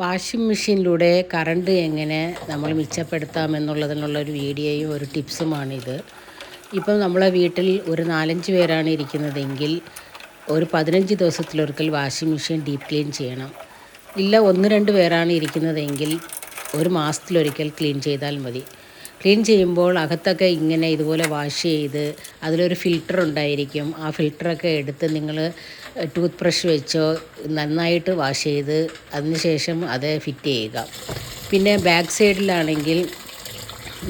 Washing മെഷീനിലൂടെ current എങ്ങനെ നമ്മൾ മിച്ചപ്പെടുത്താമെന്നുള്ളതിനുള്ളൊരു വീഡിയോയും ഒരു ടിപ്സുമാണിത്. ഇപ്പം നമ്മളെ വീട്ടിൽ ഒരു 4-5 പേരാണ് ഇരിക്കുന്നതെങ്കിൽ ഒരു 15 ദിവസത്തിലൊരിക്കൽ വാഷിംഗ് മെഷീൻ ഡീപ്പ് ക്ലീൻ ചെയ്യണം. ഇല്ല 1-2 പേരാണ് ഇരിക്കുന്നതെങ്കിൽ ഒരു മാസത്തിലൊരിക്കൽ ക്ലീൻ ചെയ്താൽ മതി. ക്ലീൻ ചെയ്യുമ്പോൾ അകത്തൊക്കെ ഇങ്ങനെ ഇതുപോലെ വാഷ് ചെയ്ത് അതിലൊരു ഫിൽറ്റർ ഉണ്ടായിരിക്കും. ആ ഫിൽറ്ററൊക്കെ എടുത്ത് നിങ്ങൾ ടൂത്ത് ബ്രഷ് വെച്ചോ നന്നായിട്ട് വാഷ് ചെയ്ത് അതിന് ശേഷം അത് ഫിറ്റ് ചെയ്യുക. പിന്നെ ബാക്ക് സൈഡിലാണെങ്കിൽ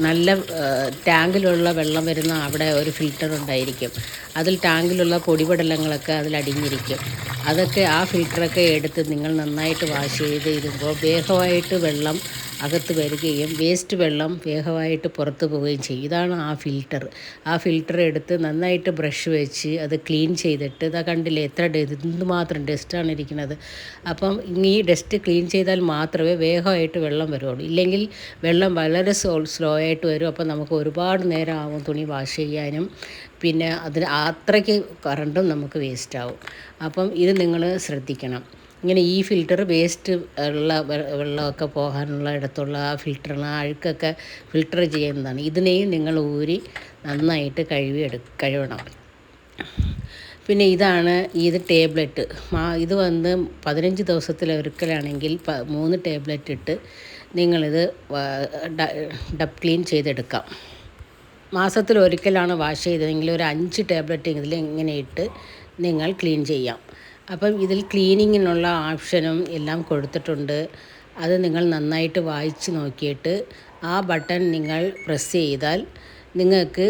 നല്ല ടാങ്കിലുള്ള വെള്ളം വരുന്ന അവിടെ ഒരു ഫിൽറ്റർ ഉണ്ടായിരിക്കും. അതിൽ ടാങ്കിലുള്ള പൊടിപടലങ്ങളൊക്കെ അതിലടിഞ്ഞിരിക്കും. അതൊക്കെ ആ ഫിൽറ്ററൊക്കെ എടുത്ത് നിങ്ങൾ നന്നായിട്ട് വാഷ് ചെയ്ത് ഇടുമ്പോൾ വേഗമായിട്ട് വെള്ളം അകത്ത് വരികയും വേസ്റ്റ് വെള്ളം വേഗമായിട്ട് പുറത്ത് പോവുകയും ചെയ്യും. ഇതാണ് ആ ഫിൽറ്റർ. ആ ഫിൽറ്റർ എടുത്ത് നന്നായിട്ട് ബ്രഷ് വെച്ച് അത് ക്ലീൻ ചെയ്തിട്ട് ഇതാ കണ്ടില്ലേ എന്തുമാത്രം ഡസ്റ്റാണ് ഇരിക്കുന്നത്. അപ്പം ഈ ഡസ്റ്റ് ക്ലീൻ ചെയ്താൽ മാത്രമേ വേഗമായിട്ട് വെള്ളം വരുള്ളൂ. ഇല്ലെങ്കിൽ വെള്ളം വളരെ സ്ലോ ആയിട്ട് വരും. അപ്പം നമുക്ക് ഒരുപാട് നേരം ആവും തുണി വാഷ് ചെയ്യാനും. പിന്നെ അതിന് അത്രയ്ക്ക് കറണ്ടും നമുക്ക് വേസ്റ്റാവും. അപ്പം ഇത് നിങ്ങൾ ശ്രദ്ധിക്കണം. ഇങ്ങനെ ഈ ഫിൽറ്റർ വേസ്റ്റ് ഉള്ള വെള്ളമൊക്കെ പോകാനുള്ള ഇടത്തുള്ള ആ ഫിൽറ്ററിന് അഴുക്കൊക്കെ ഫിൽറ്റർ ചെയ്യുന്നതാണ്. ഇതിനെയും നിങ്ങൾ ഊരി നന്നായിട്ട് കഴുകണം. പിന്നെ ഇതാണ് ഇത് ടാബ്ലറ്റ്. ഇത് വന്ന് 15 ദിവസത്തിലൊരിക്കലാണെങ്കിൽ 3 ടാബ്ലറ്റ് ഇട്ട് നിങ്ങളിത് ഡബ് ക്ലീൻ ചെയ്തെടുക്കാം. മാസത്തിലൊരിക്കലാണ് വാഷ് ചെയ്തതെങ്കിൽ ഒരു 5 ടാബ്ലറ്റ് ഇതിൽ ഇങ്ങനെ ഇട്ട് നിങ്ങൾ ക്ലീൻ ചെയ്യാം. അപ്പം ഇതിൽ ക്ലീനിങ്ങിനുള്ള ഓപ്ഷനും എല്ലാം കൊടുത്തിട്ടുണ്ട്. അത് നിങ്ങൾ നന്നായിട്ട് വായിച്ച് നോക്കിയിട്ട് ആ ബട്ടൺ നിങ്ങൾ പ്രസ് ചെയ്താൽ നിങ്ങൾക്ക്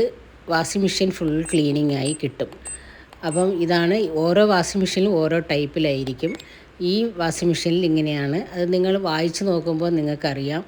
വാഷിംഗ് മെഷീൻ ഫുൾ ക്ലീനിങ് ആയി കിട്ടും. അപ്പം ഇതാണ് ഓരോ വാഷിംഗ് മെഷീനിലും ഓരോ ടൈപ്പിലായിരിക്കും. ഈ വാഷിംഗ് മെഷീനിൽ ഇങ്ങനെയാണ്. അത് നിങ്ങൾ വായിച്ച് നോക്കുമ്പോൾ നിങ്ങൾക്കറിയാം.